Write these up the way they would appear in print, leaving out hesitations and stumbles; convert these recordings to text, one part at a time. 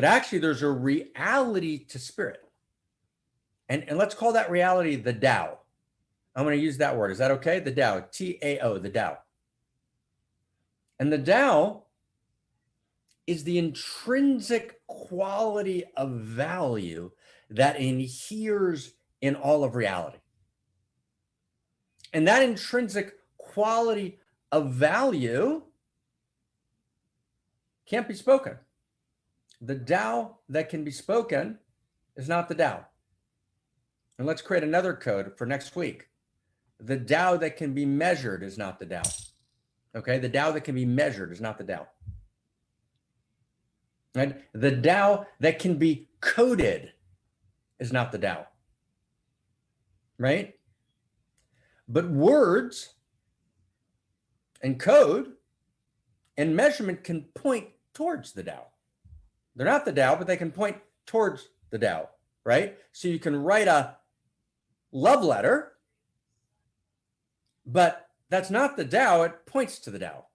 But actually, there's a reality to spirit. And let's call that reality the Tao. I'm going to use that word. Is that okay? The Tao, T-A-O, the Tao. And the Tao is the intrinsic quality of value that inheres in all of reality. And that intrinsic quality of value can't be spoken. The Tao that can be spoken is not the Tao. And let's create another code for next week. The Tao that can be measured is not the Tao. Okay, the Tao that can be measured is not the Tao. Right? The Tao that can be coded is not the Tao. Right? But words and code and measurement can point towards the Tao. They're not the Tao, but they can point towards the Tao, right? So you can write a love letter, but that's not the Tao, it points to the Tao.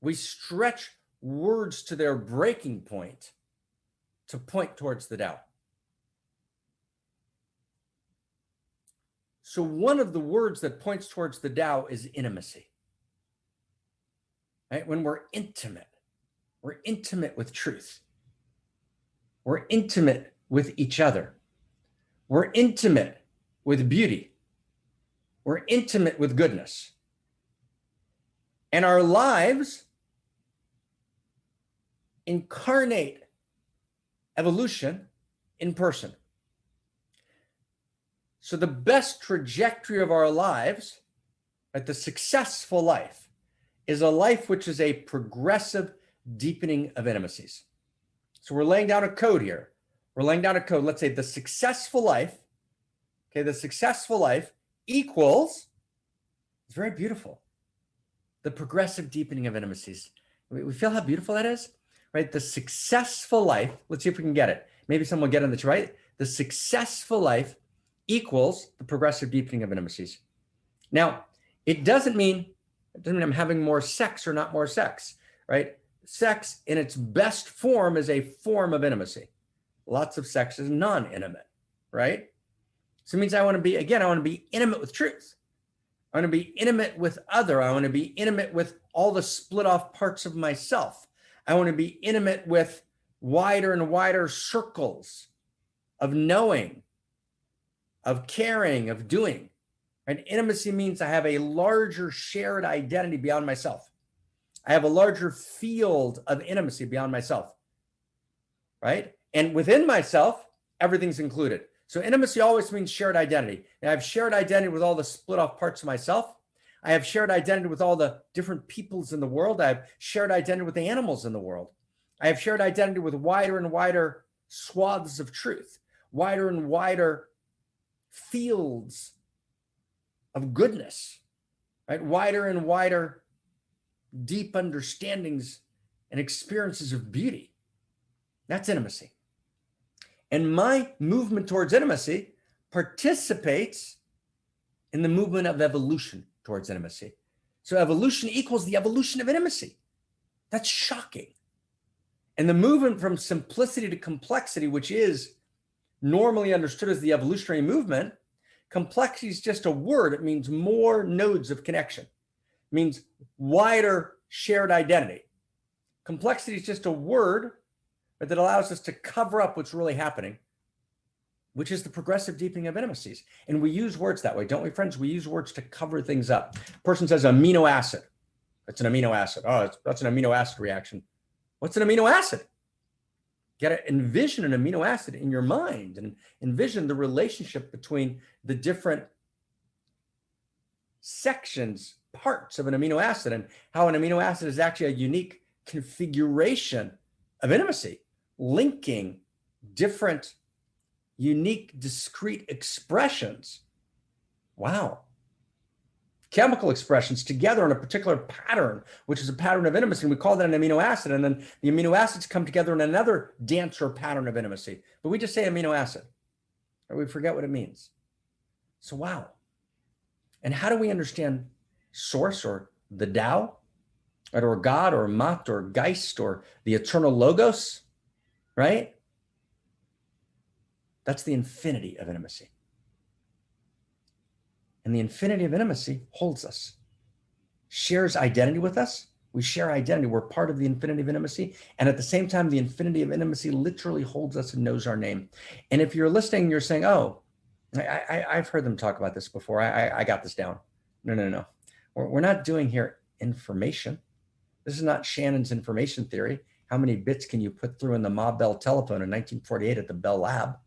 We stretch words to their breaking point to point towards the Tao. So one of the words that points towards the Tao is intimacy. Right? When we're intimate with truth. We're intimate with each other. We're intimate with beauty. We're intimate with goodness. And our lives incarnate evolution in person. So the best trajectory of our lives, right, the successful life, is a life which is a progressive deepening of intimacies. So we're laying down a code here. We're laying down a code. Let's say the successful life, okay, the successful life equals, it's very beautiful, the progressive deepening of intimacies. We feel how beautiful that is, right? The successful life, let's see if we can get it. Maybe someone will get in the right? The successful life equals the progressive deepening of intimacies. Now, it doesn't mean I'm having more sex or not more sex, right? Sex in its best form is a form of intimacy. Lots of sex is non-intimate, right? So it means I want to be intimate with truth. I want to be intimate with other. I want to be intimate with all the split off parts of myself. I want to be intimate with wider and wider circles of knowing, of caring, of doing. And intimacy means I have a larger shared identity beyond myself. I have a larger field of intimacy beyond myself, right? And within myself, everything's included. So intimacy always means shared identity. And I have shared identity with all the split off parts of myself. I have shared identity with all the different peoples in the world. I have shared identity with the animals in the world. I have shared identity with wider and wider swaths of truth, wider and wider fields of goodness, right? Wider and wider deep understandings and experiences of beauty. That's intimacy. And my movement towards intimacy participates in the movement of evolution towards intimacy. So evolution equals the evolution of intimacy. That's shocking. And the movement from simplicity to complexity, which is normally understood as the evolutionary movement, complexity is just a word. It means more nodes of connection. It means wider shared identity. Complexity is just a word that allows us to cover up what's really happening, which is the progressive deepening of intimacies. And we use words that way, don't we, friends? We use words to cover things up. A person says amino acid. It's an amino acid. Oh, that's an amino acid reaction. What's an amino acid? You got to envision an amino acid in your mind and envision the relationship between the different sections, parts of an amino acid, and how an amino acid is actually a unique configuration of intimacy, linking different, unique, discrete expressions. Wow. Chemical expressions together in a particular pattern, which is a pattern of intimacy. And we call that an amino acid. And then the amino acids come together in another dance or pattern of intimacy. But we just say amino acid, or we forget what it means. So, wow. And how do we understand source, or the Tao, or God, or Mat, or Geist, or the eternal Logos? right? That's the infinity of intimacy. And the infinity of intimacy holds us, shares identity with us. We share identity. We're part of the infinity of intimacy. And at the same time, the infinity of intimacy literally holds us and knows our name. And if you're listening, you're saying, oh, I've heard them talk about this before. I got this down. No. We're not doing here information. This is not Shannon's information theory. How many bits can you put through in the Ma Bell telephone in 1948 at the Bell Lab?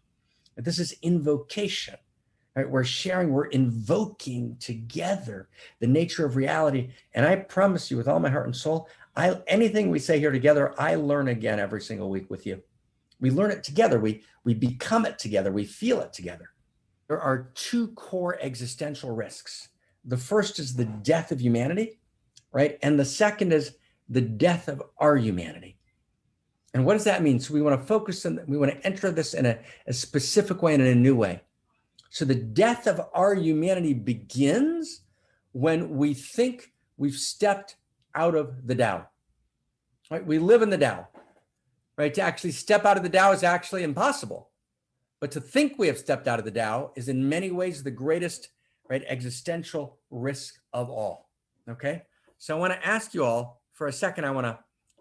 This is invocation. Right? We're sharing, we're invoking together the nature of reality. And I promise you with all my heart and soul, anything we say here together, I learn again every single week with you. We learn it together. We become it together. We feel it together. There are two core existential risks. The first is the death of humanity, right? And the second is the death of our humanity. And what does that mean? So we want to focus on, we want to enter this in a specific way and in a new way. So the death of our humanity begins when we think we've stepped out of the Tao, right? We live in the Tao, right? To actually step out of the Tao is actually impossible. But to think we have stepped out of the Tao is in many ways the greatest, right, existential risk of all, okay? So I want to ask you all for a second, I want to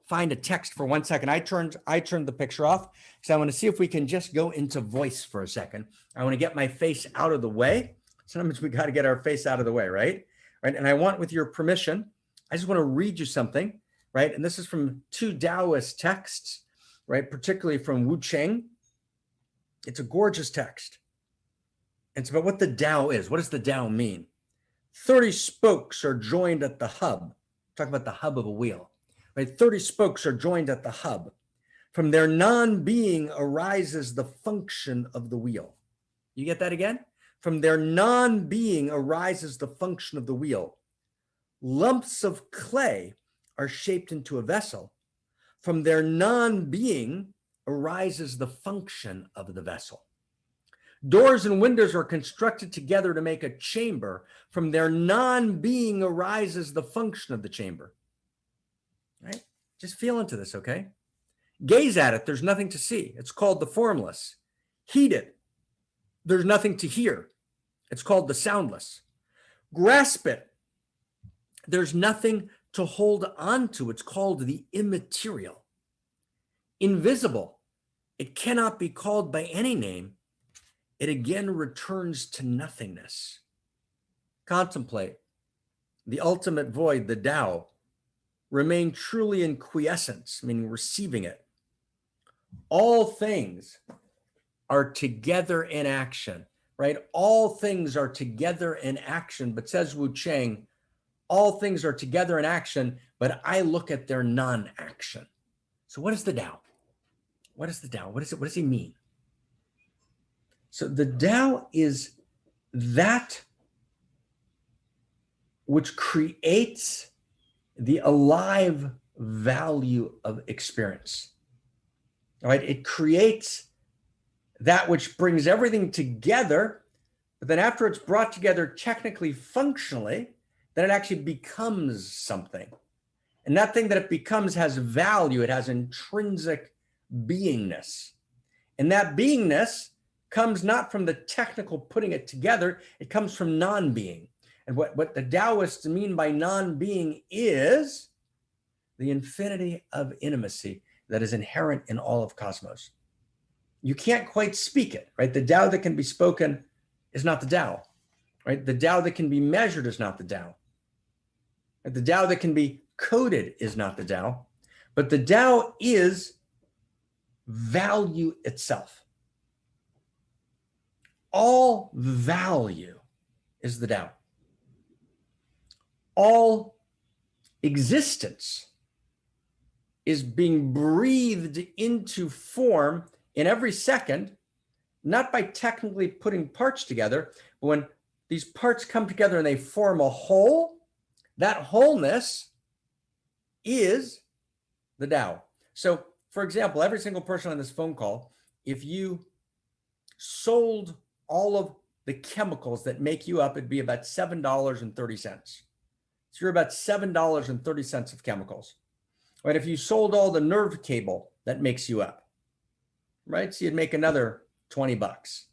find a text for 1 second. I turned the picture off because I want to see if we can just go into voice for a second. I want to get my face out of the way. Sometimes we got to get our face out of the way, right? And I want, with your permission, I just want to read you something, right? And this is from 2 Taoist texts, right? Particularly from Wu Cheng. It's a gorgeous text. It's about what the Tao is. What does the Tao mean? 30 spokes are joined at the hub. Talk about the hub of a wheel. Right? 30 spokes are joined at the hub. From their non-being arises the function of the wheel. You get that again? From their non-being arises the function of the wheel. Lumps of clay are shaped into a vessel. From their non-being arises the function of the vessel. Doors and windows are constructed together to make a chamber. From their non-being arises the function of the chamber. Right? Just feel into this, okay? Gaze at it, there's nothing to see. It's called the formless. Heed it, there's nothing to hear. It's called the soundless. Grasp it, there's nothing to hold on to. It's called the immaterial. Invisible, it cannot be called by any name. It again returns to nothingness. Contemplate the ultimate void, the Tao. Remain truly in quiescence, meaning receiving it. All things are together in action, right? All things are together in action, but says Wu Cheng, all things are together in action, but I look at their non-action. So what is the Tao? What is the Tao? What does he mean? So the Tao is that which creates the alive value of experience. All right, it creates that which brings everything together, but then after it's brought together technically, functionally, then it actually becomes something. And that thing that it becomes has value. It has intrinsic beingness. And that beingness comes not from the technical putting it together, it comes from non-being. And what the Taoists mean by non-being is the infinity of intimacy that is inherent in all of cosmos. You can't quite speak it, right? The Tao that can be spoken is not the Tao, right? The Tao that can be measured is not the Tao. The Tao that can be coded is not the Tao, but the Tao is value itself. All value is the Tao. All existence is being breathed into form in every second, not by technically putting parts together, but when these parts come together and they form a whole, that wholeness is the Tao. So, for example, every single person on this phone call, if you sold all of the chemicals that make you up, it'd be about $7.30. So you're about $7.30 of chemicals. Right? If you sold all the nerve cable that makes you up, right? So you'd make another 20 bucks,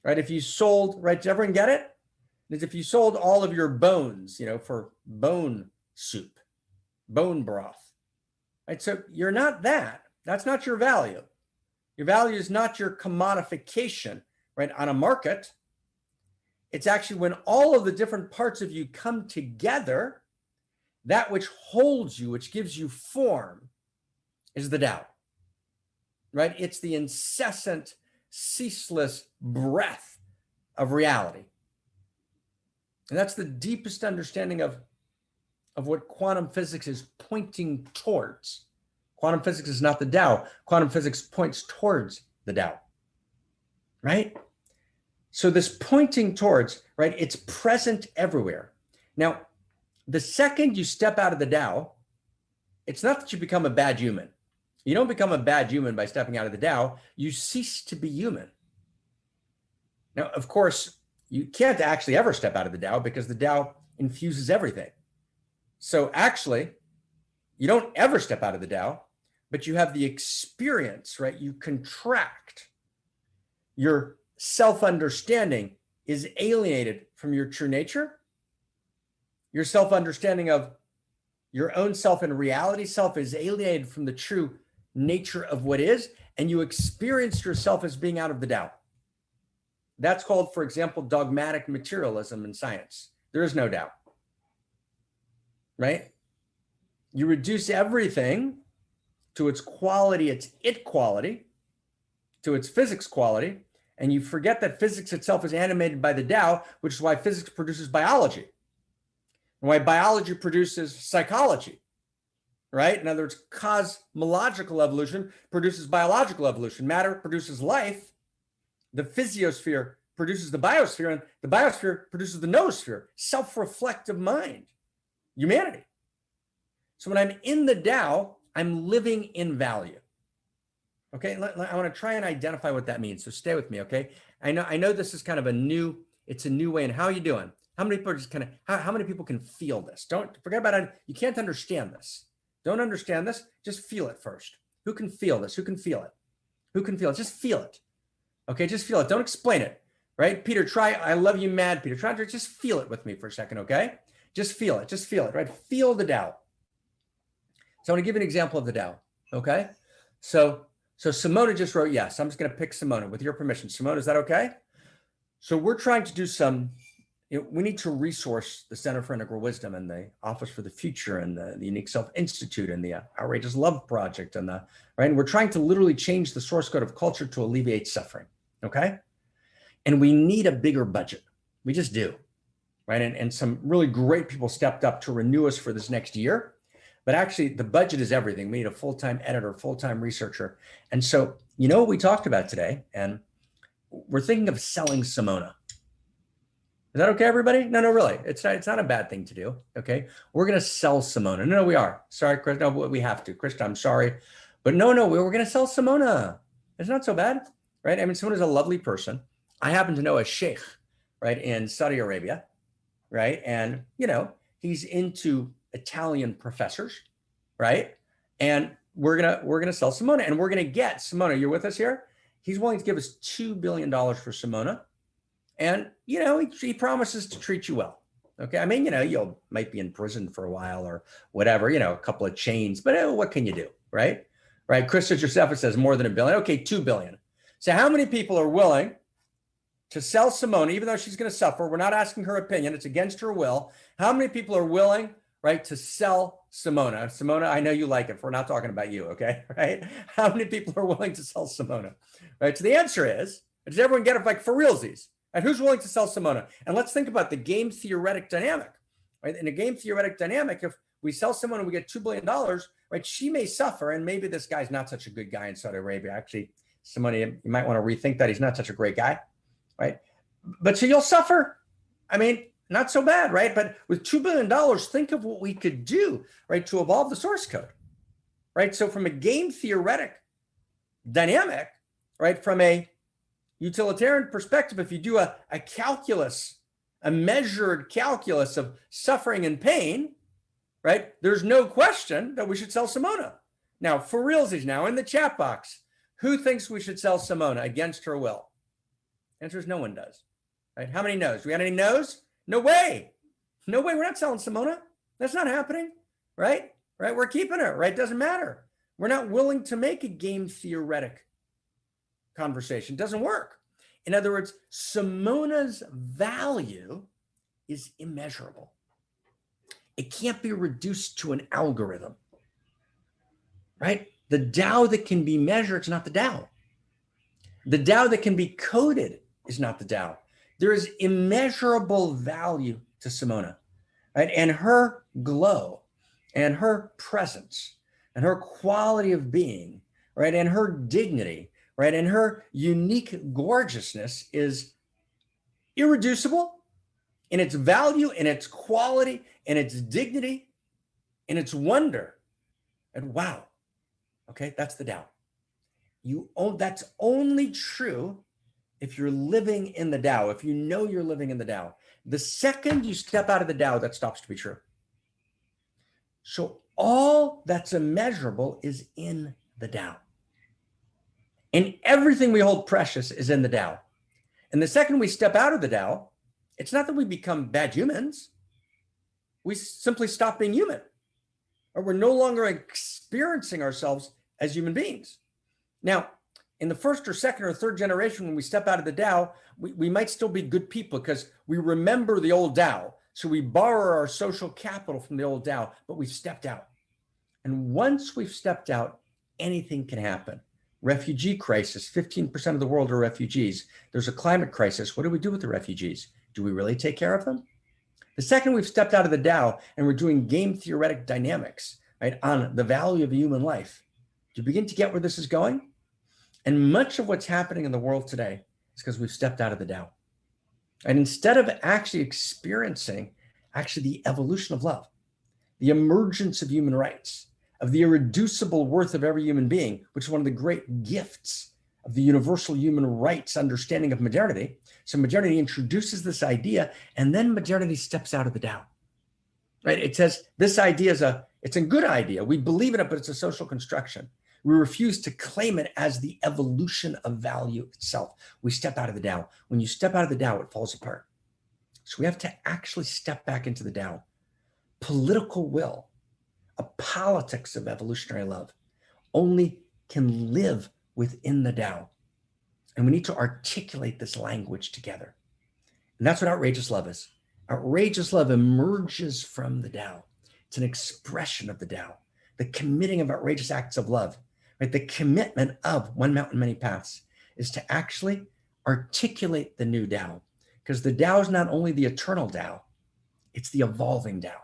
right? If you sold, right? Did everyone get it? It's if you sold all of your bones, for bone soup, bone broth, right? So you're not that. That's not your value. Your value is not your commodification, right? On a market, it's actually when all of the different parts of you come together, that which holds you, which gives you form, is the Tao, right? It's the incessant, ceaseless breath of reality. And that's the deepest understanding of what quantum physics is pointing towards. Quantum physics is not the Tao. Quantum physics points towards the Tao, right? So this pointing towards, right, it's present everywhere. Now, the second you step out of the Tao, it's not that you become a bad human. You don't become a bad human by stepping out of the Tao. You cease to be human. Now, of course, you can't actually ever step out of the Tao because the Tao infuses everything. So actually, you don't ever step out of the Tao, but you have the experience, right? You contract. Your self-understanding is alienated from your true nature. Your self-understanding of your own self and reality self is alienated from the true nature of what is, and you experience yourself as being out of the Tao. That's called, for example, dogmatic materialism in science. There is no Tao, right? You reduce everything to its quality, its it quality, to its physics quality, and you forget that physics itself is animated by the Tao, which is why physics produces biology, and why biology produces psychology, right? In other words, cosmological evolution produces biological evolution. Matter produces life. The physiosphere produces the biosphere, and the biosphere produces the noosphere, self-reflective mind, humanity. So when I'm in the Tao, I'm living in value. Okay, I want to try and identify what that means. So stay with me, okay? I know this is kind of a new way. And how are you doing? How many people are just kind of, how many people can feel this? Don't forget about it. You can't understand this. Don't understand this. Just feel it first. Who can feel this? Who can feel it? Who can feel it? Just feel it. Okay, just feel it. Don't explain it, right? Peter, try, I love you mad, Peter. Try to just feel it with me for a second, okay? Just feel it, right? Feel the Tao. So I want to give you an example of the Tao, okay? So Simona just wrote yes. I'm just going to pick Simona with your permission. Simona, is that okay? So we're trying to do we need to resource the Center for Integral Wisdom and the Office for the Future and the Unique Self Institute and the Outrageous Love Project and right? And we're trying to literally change the source code of culture to alleviate suffering, okay? And we need a bigger budget. We just do, right? And some really great people stepped up to renew us for this next year. But actually, the budget is everything. We need a full-time editor, full-time researcher. And so, what we talked about today? And we're thinking of selling Simona. Is that okay, everybody? No, really. It's not a bad thing to do, okay? We're going to sell Simona. No, we are. Sorry, Chris. No, we have to. Krista, I'm sorry. But no, we're going to sell Simona. It's not so bad, right? I mean, Simona's a lovely person. I happen to know a sheikh, right, in Saudi Arabia, right? And, he's into Italian professors, right? And we're gonna sell Simona, and we're gonna get Simona. You're with us here? He's willing to give us $2 billion for Simona, and he promises to treat you well. Okay, I mean, you might be in prison for a while or whatever, a couple of chains, but what can you do, right? Right. Krista Josefa says more than $1 billion. Okay, $2 billion. So how many people are willing to sell Simona, even though she's going to suffer? We're not asking her opinion; it's against her will. How many people are willing, right, to sell Simona? Simona, I know you like it. We're not talking about you, okay? Right? How many people are willing to sell Simona? Right? So the answer is, does everyone get it, like, for realsies? And who's willing to sell Simona? And let's think about the game theoretic dynamic, right? In a game theoretic dynamic, if we sell Simona, we get $2 billion, right? She may suffer, and maybe this guy's not such a good guy in Saudi Arabia. Actually, Simona, you might want to rethink that. He's not such a great guy, right? But so you'll suffer. I mean, not so bad, right? But with $2 billion, think of what we could do, right, to evolve the source code, right? So from a game theoretic dynamic, right, from a utilitarian perspective, if you do a calculus, a measured calculus of suffering and pain, right, there's no question that we should sell Simona. Now, for realsies now in the chat box, Who thinks we should sell Simona against her will? The answer is no one does. Right? How many no's? Do we got any no's? No way. No way. We're not selling Simona. That's not happening. Right? Right? We're keeping her. Right? Doesn't matter. We're not willing to make a game theoretic conversation. Doesn't work. In other words, Simona's value is immeasurable. It can't be reduced to an algorithm. Right? The Tao that can be measured is not the Tao. The Tao that can be coded is not the Tao. There is immeasurable value to Simona, right? And her glow and her presence and her quality of being, right? And her dignity, right? And her unique gorgeousness is irreducible in its value, in its quality, in its dignity, in its wonder. And wow, okay, that's the Tao. That's only true if you're living in the Tao, if you know you're living in the Tao. The second you step out of the Tao, that stops to be true. So all that's immeasurable is in the Tao. And everything we hold precious is in the Tao. And the second we step out of the Tao, it's not that we become bad humans. We simply stop being human. Or we're no longer experiencing ourselves as human beings. Now, in the first or second or third generation, when we step out of the Tao, we might still be good people because we remember the old Tao. So we borrow our social capital from the old Tao, but we've stepped out. And once we've stepped out, anything can happen. Refugee crisis, 15% of the world are refugees. There's a climate crisis. What do we do with the refugees? Do we really take care of them? The second we've stepped out of the Tao and we're doing game theoretic dynamics, right, on the value of a human life, do you begin to get where this is going? And much of what's happening in the world today is because we've stepped out of the Tao. And instead of actually experiencing the evolution of love, the emergence of human rights, of the irreducible worth of every human being, which is one of the great gifts of the universal human rights understanding of modernity. So modernity introduces this idea, and then modernity steps out of the Tao. Right? It says this idea it's a good idea. We believe in it, but it's a social construction. We refuse to claim it as the evolution of value itself. We step out of the Tao. When you step out of the Tao, it falls apart. So we have to actually step back into the Tao. Political will, a politics of evolutionary love, only can live within the Tao. And we need to articulate this language together. And that's what outrageous love is. Outrageous love emerges from the Tao. It's an expression of the Tao, the committing of outrageous acts of love. Right? The commitment of one mountain, many paths is to actually articulate the new Tao, because the Tao is not only the eternal Tao, it's the evolving Tao.